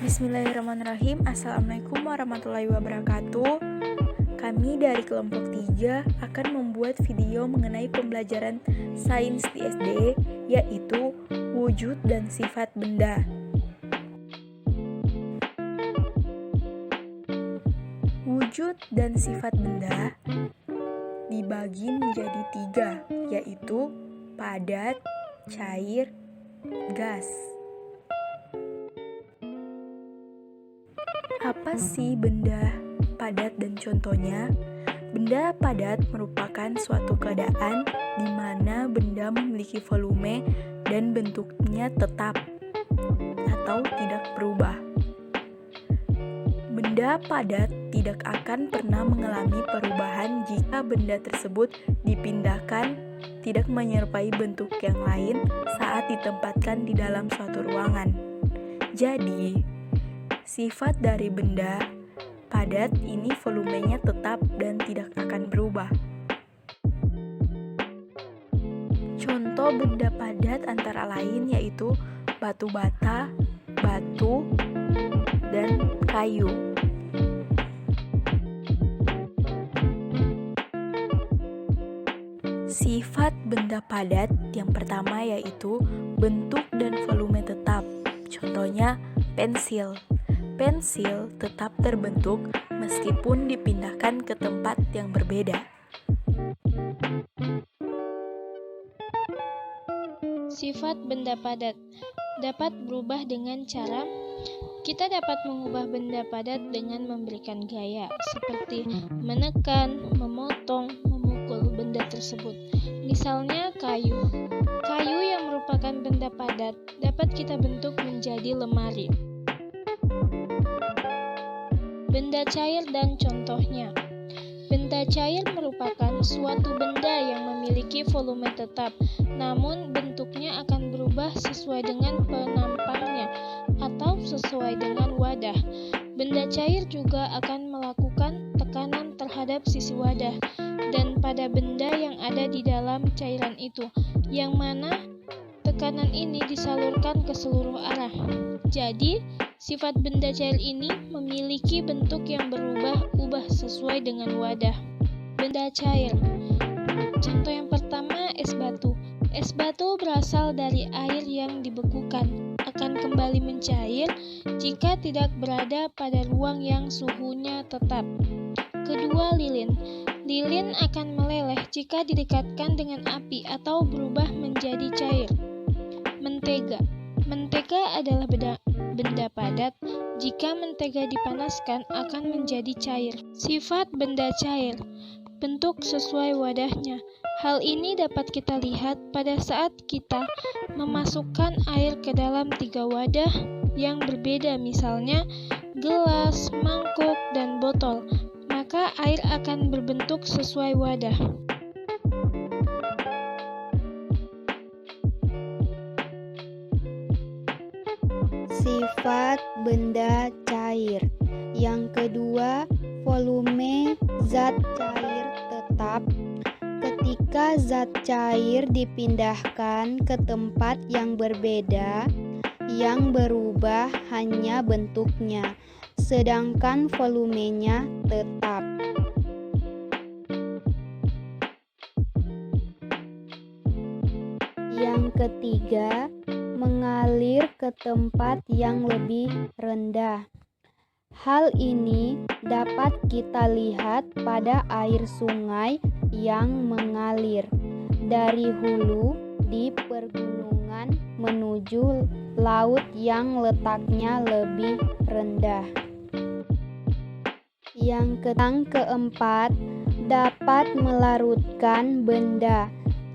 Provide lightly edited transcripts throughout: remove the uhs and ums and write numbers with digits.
Bismillahirrahmanirrahim. Assalamualaikum warahmatullahi wabarakatuh. Kami dari kelompok 3 akan membuat video mengenai pembelajaran sains di SD, yaitu wujud dan sifat benda. Wujud dan sifat benda dibagi menjadi 3, yaitu padat, cair, gas. Apa sih benda padat dan contohnya? Benda padat merupakan suatu keadaan di mana benda memiliki volume dan bentuknya tetap atau tidak berubah. Benda padat tidak akan pernah mengalami perubahan jika benda tersebut dipindahkan, tidak menyerupai bentuk yang lain saat ditempatkan di dalam suatu ruangan. Jadi, sifat dari benda padat ini volumenya tetap dan tidak akan berubah. Contoh benda padat antara lain yaitu batu bata, batu, dan kayu. Sifat benda padat yang pertama yaitu bentuk dan volume tetap. Contohnya pensil. Pensil tetap terbentuk meskipun dipindahkan ke tempat yang berbeda. Sifat benda padat dapat berubah dengan cara kita dapat mengubah benda padat dengan memberikan gaya, seperti menekan, memotong, memukul benda tersebut. Misalnya kayu. Kayu yang merupakan benda padat dapat kita bentuk menjadi lemari. Benda cair dan contohnya. Benda cair merupakan suatu benda yang memiliki volume tetap, namun bentuknya akan berubah sesuai dengan penampangnya atau sesuai dengan wadah. Benda cair juga akan melakukan tekanan terhadap sisi wadah dan pada benda yang ada di dalam cairan itu, yang mana tekanan ini disalurkan ke seluruh arah. Jadi, sifat benda cair ini memiliki bentuk yang berubah-ubah sesuai dengan wadah. Benda cair. Contoh yang pertama, es batu. Es batu berasal dari air yang dibekukan, akan kembali mencair jika tidak berada pada ruang yang suhunya tetap. Kedua, lilin. Lilin akan meleleh jika didekatkan dengan api atau berubah menjadi cair. Mentega. Mentega adalah benda padat. Jika mentega dipanaskan akan menjadi cair. Sifat benda cair. Bentuk sesuai wadahnya. Hal ini dapat kita lihat pada saat kita memasukkan air ke dalam 3 wadah yang berbeda, misalnya gelas, mangkuk, dan botol. Maka air akan berbentuk sesuai wadah. Sifat benda cair. Yang kedua, volume zat cair tetap. Ketika zat cair dipindahkan ke tempat yang berbeda, yang berubah hanya bentuknya, sedangkan volumenya tetap. Yang ketiga, mengalir ke tempat yang lebih rendah. Hal ini dapat kita lihat pada air sungai yang mengalir dari hulu di pergunungan menuju laut yang letaknya lebih rendah. Yang keempat, dapat melarutkan benda.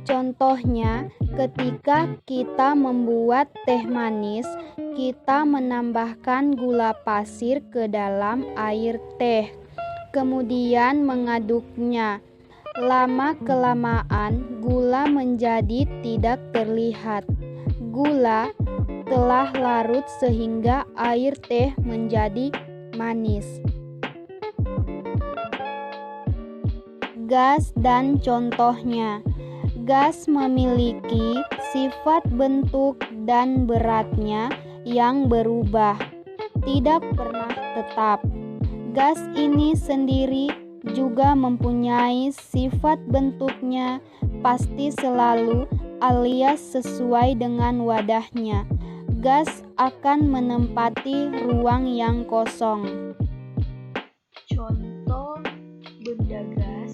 Contohnya, ketika kita membuat teh manis, kita menambahkan gula pasir ke dalam air teh, kemudian mengaduknya. Lama-kelamaan, gula menjadi tidak terlihat. Gula telah larut sehingga air teh menjadi manis. Gas dan contohnya. Gas memiliki sifat bentuk dan beratnya yang berubah. tidak pernah tetap. Gas ini sendiri juga mempunyai sifat bentuknya pasti selalu alias sesuai dengan wadahnya. Gas akan menempati ruang yang kosong. Contoh benda gas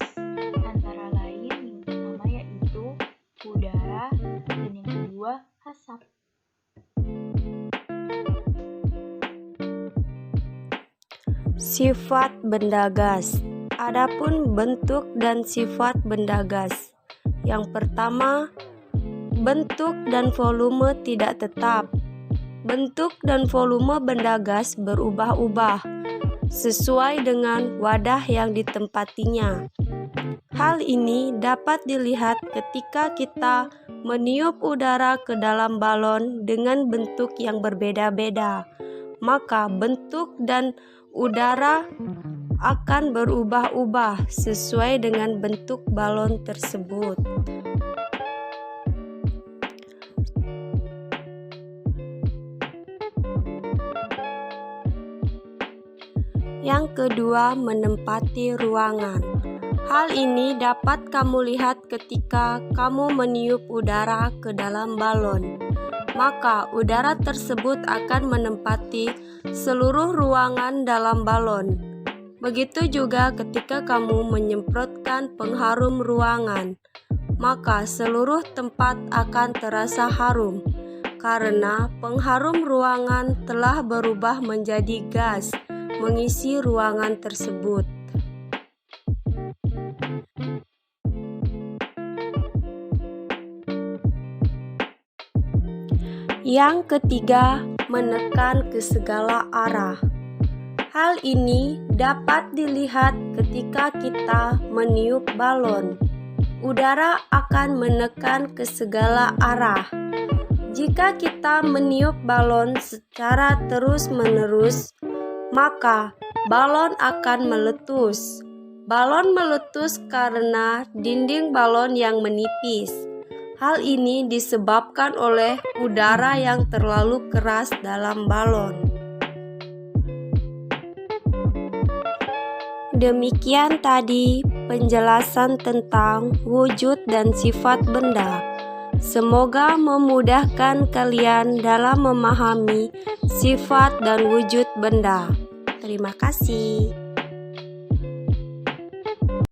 antara lain yang pertama yaitu udara dan yang kedua asap. Sifat benda gas. Adapun bentuk dan sifat benda gas. Yang pertama, bentuk dan volume tidak tetap. Bentuk dan volume benda gas berubah-ubah sesuai dengan wadah yang ditempatinya. Hal ini dapat dilihat ketika kita meniup udara ke dalam balon dengan bentuk yang berbeda-beda. Maka bentuk dan udara akan berubah-ubah sesuai dengan bentuk balon tersebut. Yang kedua, menempati ruangan. Hal ini dapat kamu lihat ketika kamu meniup udara ke dalam balon. Maka udara tersebut akan menempati seluruh ruangan dalam balon. Begitu juga ketika kamu menyemprotkan pengharum ruangan, maka seluruh tempat akan terasa harum karena pengharum ruangan telah berubah menjadi gas mengisi ruangan tersebut. Yang ketiga, menekan ke segala arah. Hal ini dapat dilihat ketika kita meniup balon. Udara akan menekan ke segala arah. Jika kita meniup balon secara terus-menerus, maka balon akan meletus. Balon meletus karena dinding balon yang menipis. Hal ini disebabkan oleh udara yang terlalu keras dalam balon. Demikian tadi penjelasan tentang wujud dan sifat benda. Semoga memudahkan kalian dalam memahami sifat dan wujud benda. Terima kasih.